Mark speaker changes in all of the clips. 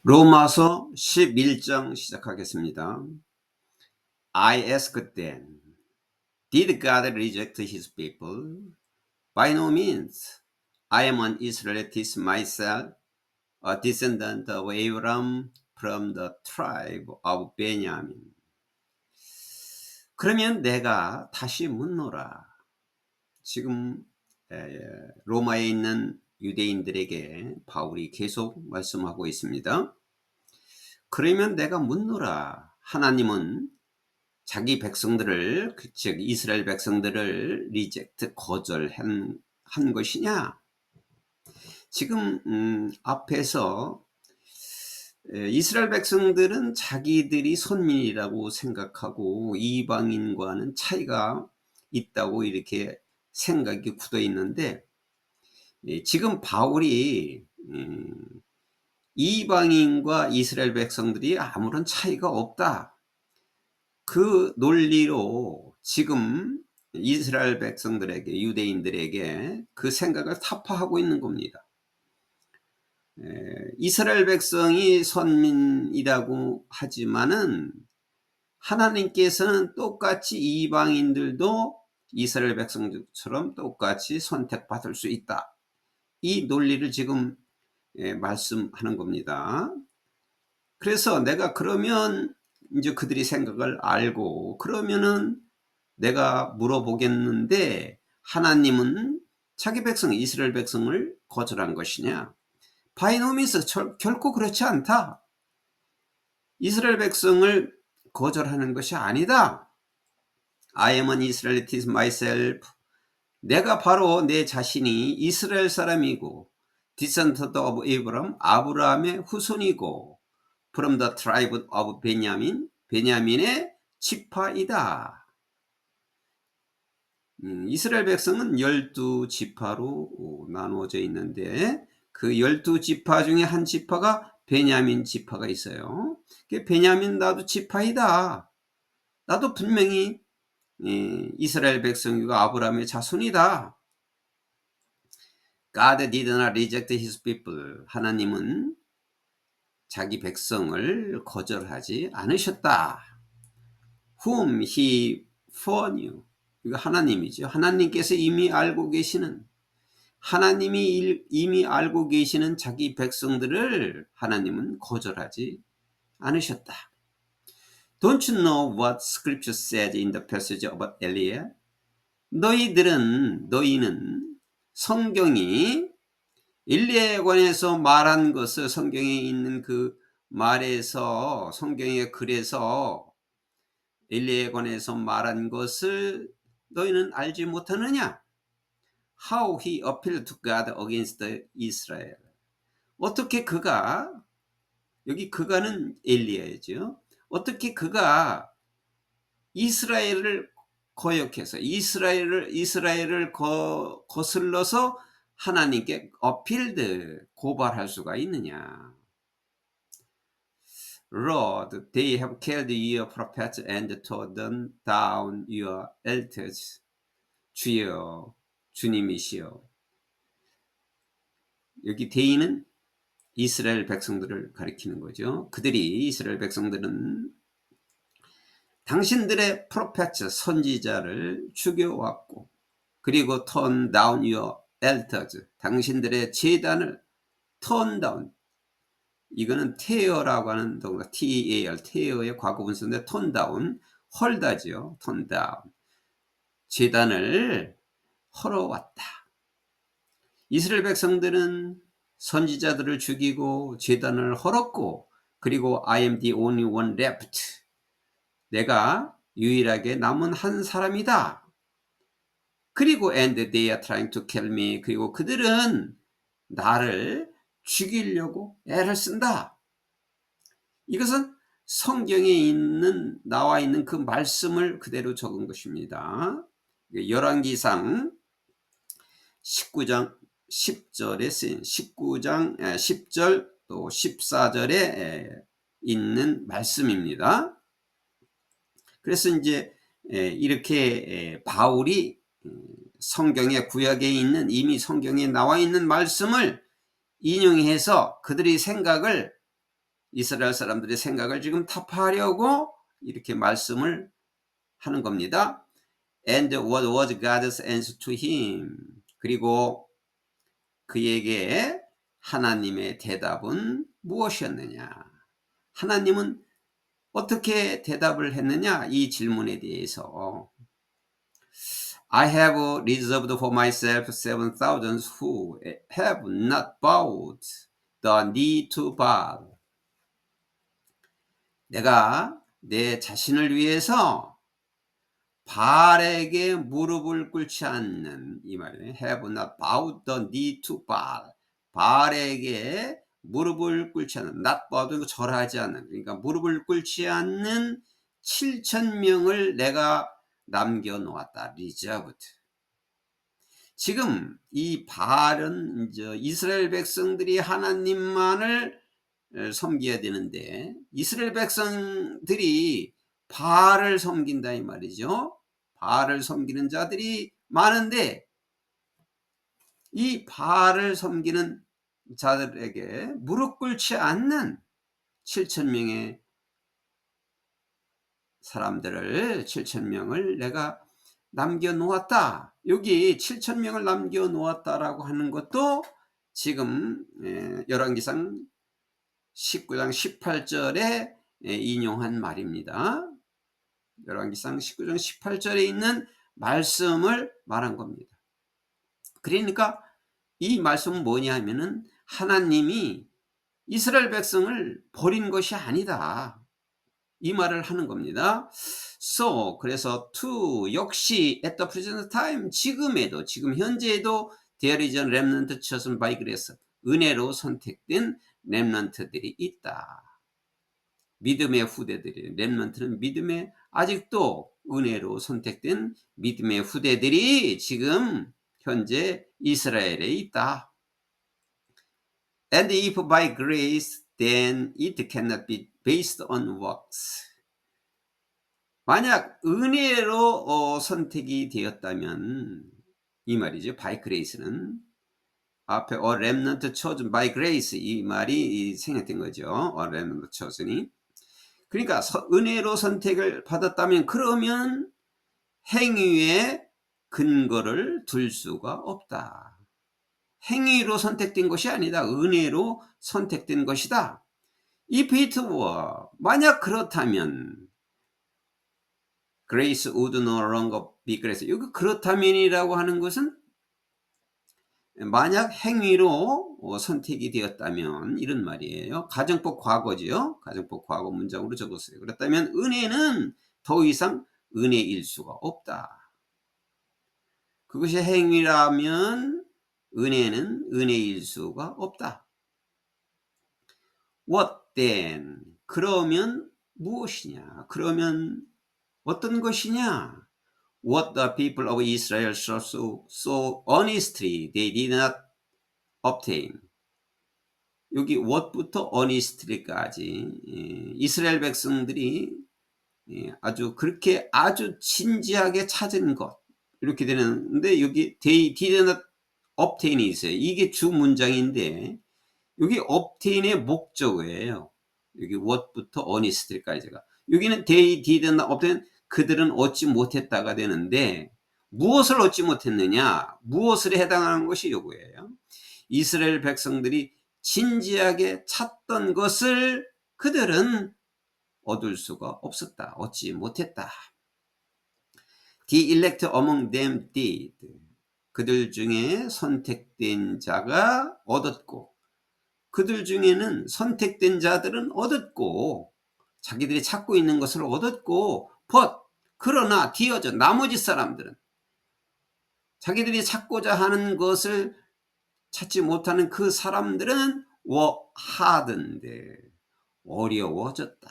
Speaker 1: 로마서 11장 시작하겠습니다. I asked them, did God reject his people? By no means. I am an Israelite myself, a descendant of Abraham from the tribe of Benjamin. 그러면 내가 다시 묻노라. 지금 로마에 있는 유대인들에게 바울이 계속 말씀하고 있습니다. 그러면 내가 묻노라. 하나님은 자기 백성들을, 즉 이스라엘 백성들을 리젝트, 거절한 것이냐? 지금 앞에서 이스라엘 백성들은 자기들이 선민이라고 생각하고 이방인과는 차이가 있다고 이렇게 생각이 굳어 있는데, 지금 바울이 이방인과 이스라엘 백성들이 아무런 차이가 없다, 그 논리로 지금 이스라엘 백성들에게, 유대인들에게 그 생각을 타파하고 있는 겁니다. 이스라엘 백성이 선민이라고 하지만은 하나님께서는 똑같이 이방인들도 이스라엘 백성들처럼 똑같이 선택받을 수 있다, 이 논리를 지금 말씀하는 겁니다. 그래서 내가 그러면 이제 그들이 생각을 알고, 그러면은 내가 물어보겠는데, 하나님은 자기 백성 이스라엘 백성을 거절한 것이냐? By no means, 결코 그렇지 않다. 이스라엘 백성을 거절하는 것이 아니다. I am an Israelite myself. 내가 바로 내 자신이 이스라엘 사람이고, descendant of Abraham, 아브라함의 후손이고, from the tribe of Benjamin, 베냐민의 지파이다. 이스라엘 백성은 12지파로 나누어져 있는데, 그 12지파 중에 한 지파가 베냐민 지파가 있어요. 베냐민 나도 지파이다. 나도 분명히 이스라엘 백성이고 아브라함의 자손이다. God did not reject his people. 하나님은 자기 백성을 거절하지 않으셨다. Whom he foreknew. 이거 하나님이죠. 하나님께서 이미 알고 계시는, 하나님이 이미 알고 계시는 자기 백성들을 하나님은 거절하지 않으셨다. Don't you know what scripture said in the passage about Eliah? 너희는 성경이 엘리야에 관해서 말한 것을, 성경에 있는 그 말에서, 성경의 글에서 엘리야에 관해서 말한 것을 너희는 알지 못하느냐? How he appealed to God against Israel. 어떻게 그가, 여기 그가는 엘리야죠. 어떻게 그가 이스라엘을 거역해서 이스라엘을 거슬러서 하나님께 appealed, 고발할 수가 있느냐? Lord, they have killed your prophets and torn down your altars. 주여, 주님이시여. 여기 대의는 이스라엘 백성들을 가리키는 거죠. 그들이, 이스라엘 백성들은 당신들의 프로페트, 선지자를 죽여왔고, 그리고 turn down your altars, 당신들의 제단을 turn down, 이거는 tear라고 하는 동사, tear, tear의 과거분사인데 turn down, 헐다지요. turn down, 제단을 헐어왔다. 이스라엘 백성들은 선지자들을 죽이고 제단을 헐었고, 그리고 I am the only one left. 내가 유일하게 남은 한 사람이다. 그리고 and they are trying to kill me. 그리고 그들은 나를 죽이려고 애를 쓴다. 이것은 성경에 나와 있는 그 말씀을 그대로 적은 것입니다. 열왕기상 19장 10절에 쓰인, 19장 10절 또 14절에 있는 말씀입니다. 그래서 이제 이렇게 바울이 성경의 구약에 있는, 이미 성경에 나와 있는 말씀을 인용해서 그들의 생각을 이스라엘 사람들의 생각을 지금 타파하려고 이렇게 말씀을 하는 겁니다. And what was God's answer to him? 그리고 그에게 하나님의 대답은 무엇이었느냐? 하나님은 어떻게 대답을 했느냐? 이 질문에 대해서 I have reserved for myself 7,000 who have not bowed the knee to Baal. 내가 내 자신을 위해서 바알에게 무릎을 꿇지 않는, 이 말이에요. have not bowed the knee to Baal. 바알에게 무릎을 꿇지 않는, not bowed, 절하지 않는, 그러니까 무릎을 꿇지 않는 7,000명을 내가 남겨놓았다. reserved. 지금 이 바알은 이제 이스라엘 백성들이 하나님만을 섬겨야 되는데 이스라엘 백성들이 바알을 섬긴다 이 말이죠. 바알을 섬기는 자들이 많은데 이 바알을 섬기는 자들에게 무릎 꿇지 않는 7,000명의 사람들을 7,000명을 내가 남겨놓았다. 여기 7,000명을 남겨놓았다라고 하는 것도 지금 열왕기상 19장 18절에 인용한 말입니다. 열왕기상 19장 18절에 있는 말씀을 말한 겁니다. 그러니까 이 말씀은 뭐냐 하면은 하나님이 이스라엘 백성을 버린 것이 아니다. 이 말을 하는 겁니다. So, 그래서 to, 역시 at the present time, 지금에도, 지금 현재에도 there is a remnant chosen by grace, 은혜로 선택된 렘넌트들이 있다. 믿음의 후대들이, 렘넌트는 믿음의, 아직도 은혜로 선택된 믿음의 후대들이 지금 현재 이스라엘에 있다. And if by grace, then it cannot be based on works. 만약 은혜로 선택이 되었다면 이 말이죠. by grace는 앞에 a remnant chosen by grace 이 말이 생략된 거죠. a remnant chosen이. 그러니까 은혜로 선택을 받았다면 그러면 행위에 근거를 둘 수가 없다. 행위로 선택된 것이 아니다. 은혜로 선택된 것이다. If it were, 만약 그렇다면 grace would no longer be grace. 여기 그렇다면이라고 하는 것은 만약 행위로 선택이 되었다면 이런 말이에요. 가정법 과거지요. 가정법 과거 문장으로 적었어요. 그렇다면 은혜는 더 이상 은혜일 수가 없다. 그것이 행위라면 은혜는 은혜일 수가 없다. What then? 그러면 무엇이냐? 그러면 어떤 것이냐? What the people of Israel so honestly they did not obtain. 여기 what부터 honestly까지 이스라엘 백성들이 아주 그렇게 아주 진지하게 찾은 것 이렇게 되는데 여기 they did not obtain이 있어요. 이게 주 문장인데 여기 obtain의 목적어예요. 여기 what부터 honestly까지가 여기는 they did not obtain 그들은 얻지 못했다가 되는데 무엇을 얻지 못했느냐? 무엇을 해당하는 것이 요거예요. 이스라엘 백성들이 진지하게 찾던 것을 그들은 얻을 수가 없었다. 얻지 못했다. The elect among them did. 그들 중에 선택된 자가 얻었고 그들 중에는 선택된 자들은 얻었고 자기들이 찾고 있는 것을 얻었고 but 그러나 디어져 나머지 사람들은 자기들이 찾고자 하는 것을 찾지 못하는 그 사람들은 were hardened. 어려워졌다.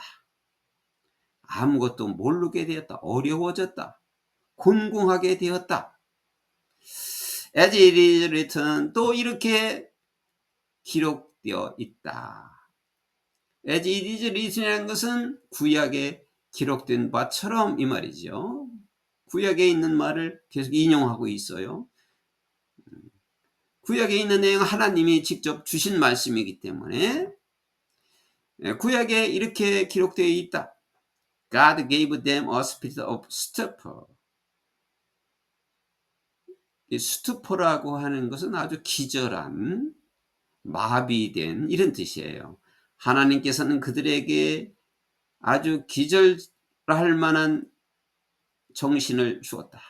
Speaker 1: 아무것도 모르게 되었다. 어려워졌다. 곤궁하게 되었다. As it is written, 또 이렇게 기록되어 있다. As it is written이라는 것은 구약에 기록된 바처럼 이 말이죠. 구약에 있는 말을 계속 인용하고 있어요. 구약에 있는 내용 하나님이 직접 주신 말씀이기 때문에 구약에 이렇게 기록되어 있다. God gave them a spirit of stupor. 이 스투퍼라고 하는 것은 아주 기절한, 마비된 이런 뜻이에요. 하나님께서는 그들에게 아주 기절할 만한 정신을 주었다.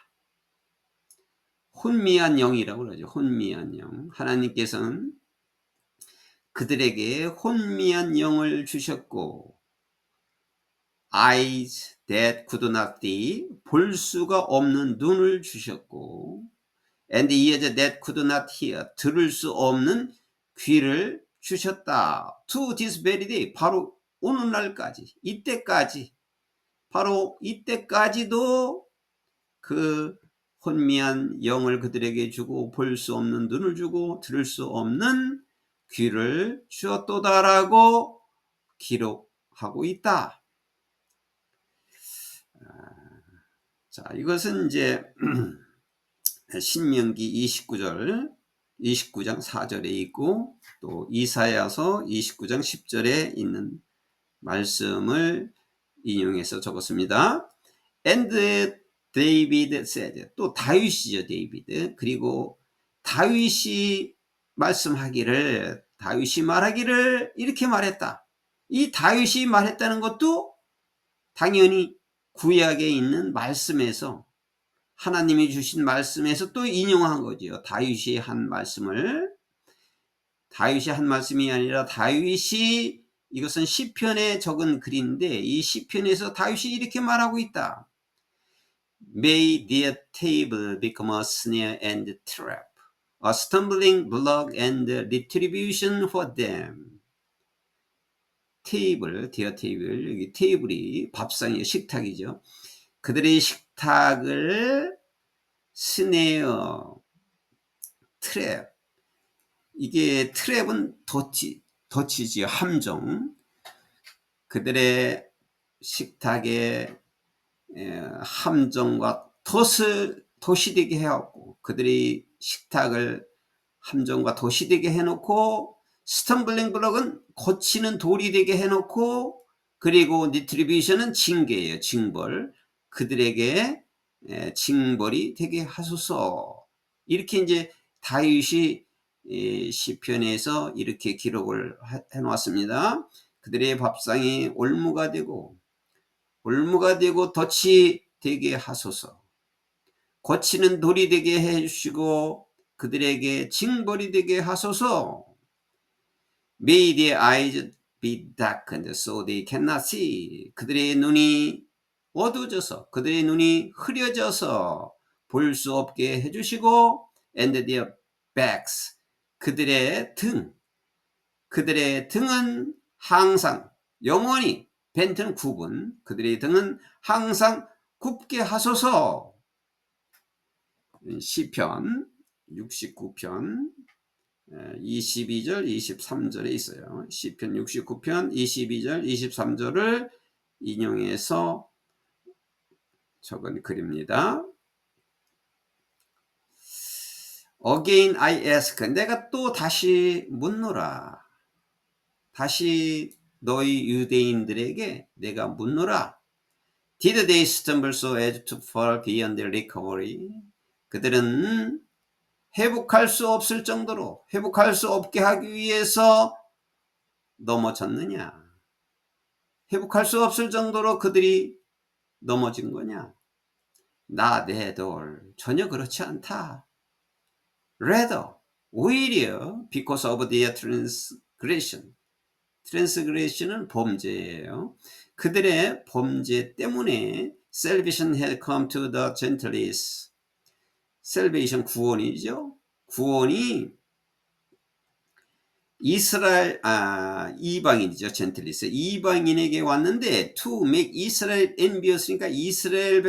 Speaker 1: 혼미한 영이라고 그러죠. 혼미한 영. 하나님께서는 그들에게 혼미한 영을 주셨고, eyes that could not see, 볼 수가 없는 눈을 주셨고, and ears that could not hear, 들을 수 없는 귀를 주셨다. To this very day, 바로 오늘날까지, 이때까지, 바로 이때까지도 그 혼미한 영을 그들에게 주고 볼 수 없는 눈을 주고 들을 수 없는 귀를 주었도다라고 기록하고 있다. 자, 이것은 이제 신명기 29장 4절에 있고, 또 이사야서 29장 10절에 있는 말씀을 인용해서 적었습니다. And David said, 또 다윗이죠, 데이비드. 그리고 다윗이 말하기를 이렇게 말했다. 이 다윗이 말했다는 것도 당연히 구약에 있는 말씀에서, 하나님이 주신 말씀에서 또 인용한 거죠. 다윗이 한 말씀이 아니라 다윗이, 이것은 시편에 적은 글인데, 이 시편에서 다윗이 이렇게 말하고 있다. May their table become a snare and trap, a stumbling block and retribution for them. their table, 여기 테이블이 밥상이에요. 식탁이죠. 그들의 식탁을 스네어, 트랩, 이게 트랩은 덫이지요. 함정. 그들의 식탁에 함정과 덫이 되게 해왔고, 그들이 식탁을 함정과 덫이 되게 해놓고, 스텀블링 블럭은 고치는 돌이 되게 해놓고, 그리고 리트리뷰션은 징계예요. 징벌. 그들에게 징벌이 되게 하소서. 이렇게 이제 다윗이 시편에서 이렇게 기록을 해놓았습니다. 그들의 밥상이 올무가 되고 덫이 되게 하소서. 고치는 돌이 되게 해주시고 그들에게 징벌이 되게 하소서. May their eyes be darkened so they cannot see. 그들의 눈이 어두워져서, 그들의 눈이 흐려져서 볼 수 없게 해주시고, and their backs, 그들의 등은 항상, 영원히, 벤트는 구분, 그들의 등은 항상 굽게 하소서. 시편 69편 22절 23절에 있어요. 시편 69편 22절 23절을 인용해서 적은 글입니다. Again I ask, 내가 또 다시 묻노라. 다시 너희 유대인들에게 내가 묻노라. Did they stumble so as to fall beyond their recovery? 그들은 회복할 수 없을 정도로, 회복할 수 없게 하기 위해서 넘어졌느냐? 회복할 수 없을 정도로 그들이 넘어진 거냐? Not at all. 전혀 그렇지 않다. Rather, 오히려 because of their transgression. transgression은 범죄예요. 그들의 범죄 때문에 salvation had come to the Gentiles. salvation 구원이죠. 구원이 이방인이죠. 젠틀리스. 이방인에게 왔는데 to make Israel envious니까 이스라엘이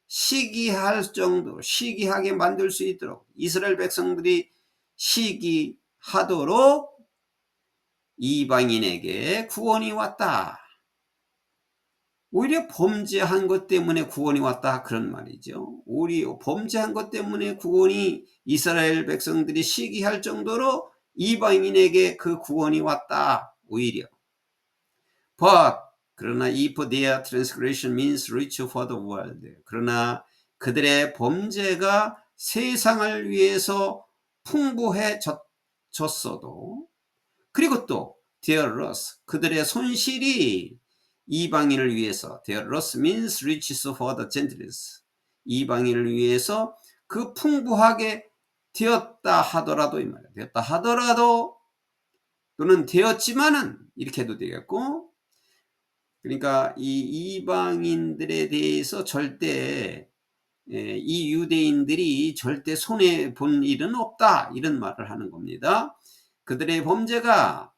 Speaker 1: 시기할 정도로, 시기하게 만들 수 있도록, 이스라엘 백성들이 시기하도록 이방인에게 구원이 왔다. 오히려 범죄한 것 때문에 구원이 왔다, 그런 말이죠. 오히려 범죄한 것 때문에 구원이, 이스라엘 백성들이 시기할 정도로 이방인에게 그 구원이 왔다. 오히려. But 그러나 if their transgression means reach for the world. 그러나 그들의 범죄가 세상을 위해서 풍부해졌어도, 그리고 또 their loss, 그들의 손실이 이방인을 위해서, their loss means riches for the Gentiles, 이방인을 위해서 그 풍부하게 되었다 하더라도, 이 말이야. 되었다 하더라도 또는 되었지만은 이렇게 해도 되겠고, 그러니까 이 이방인들에 대해서 절대 이 유대인들이 절대 손해 본 일은 없다, 이런 말을 하는 겁니다. 그들의 범죄가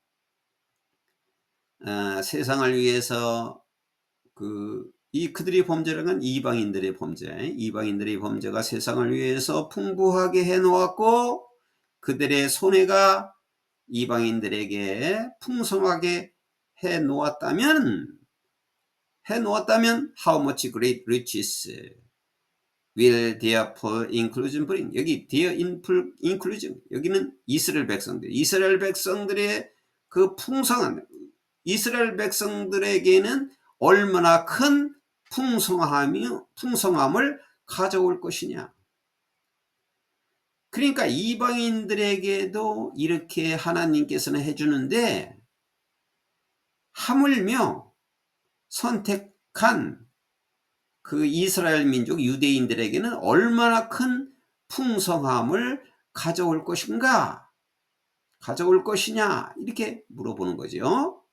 Speaker 1: 세상을 위해서 그들의 범죄라는 건 이방인들의 범죄, 이방인들의 범죄가 세상을 위해서 풍부하게 해놓았고 그들의 손해가 이방인들에게 풍성하게 해놓았다면 how much great riches will their full inclusion bring. 여기 their inclusion, 여기는 이스라엘 백성들의 그 풍성한, 이스라엘 백성들에게는 얼마나 큰 풍성함을 가져올 것이냐. 그러니까 이방인들에게도 이렇게 하나님께서는 해주는데, 하물며 선택한 그 이스라엘 민족 유대인들에게는 얼마나 큰 풍성함을 가져올 것이냐, 이렇게 물어보는 거죠.